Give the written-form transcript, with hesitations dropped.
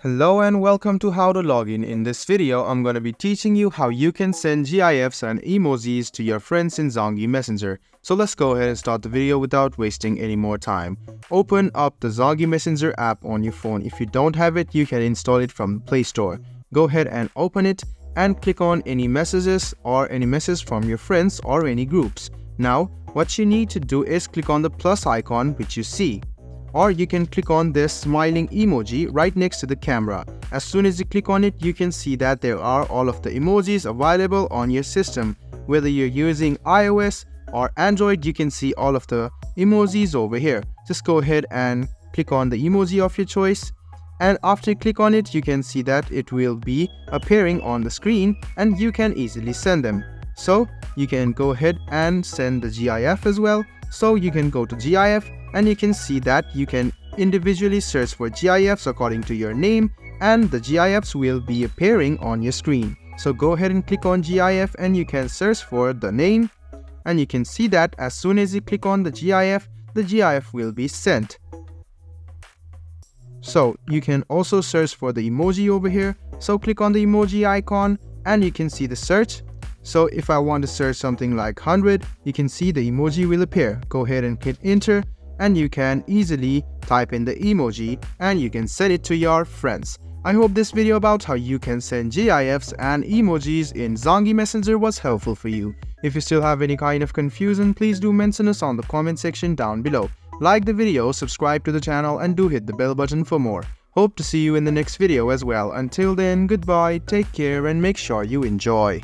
Hello and welcome to How to Login. In this video, I'm going to be teaching you how you can send GIFs and emojis to your friends in Zangi Messenger. So let's go ahead and start the video without wasting any more time. Open up the Zangi Messenger app on your phone. If you don't have it, you can install it from the Play Store. Go ahead and open it and click on any messages or any message from your friends or any groups. Now, what you need to do is click on the plus icon which you see. Or you can click on this smiling emoji right next to the camera. As soon as you click on it, you can see that there are all of the emojis available on your system. Whether you're using iOS or Android, you can see all of the emojis over here. Just go ahead and click on the emoji of your choice. And after you click on it, you can see that it will be appearing on the screen and you can easily send them. So you can go ahead and send the GIF as well. So you can go to GIF and you can see that you can individually search for GIFs according to your name and the GIFs will be appearing on your screen. So go ahead and click on GIF and you can search for the name and you can see that as soon as you click on the GIF will be sent. So you can also search for the emoji over here. So click on the emoji icon and you can see the search. So if I want to search something like 100, you can see the emoji will appear. Go ahead and hit enter and you can easily type in the emoji and you can send it to your friends. I hope this video about how you can send GIFs and emojis in Zangi Messenger was helpful for you. If you still have any kind of confusion, please do mention us on the comment section down below. Like the video, subscribe to the channel and do hit the bell button for more. Hope to see you in the next video as well. Until then, goodbye, take care and make sure you enjoy.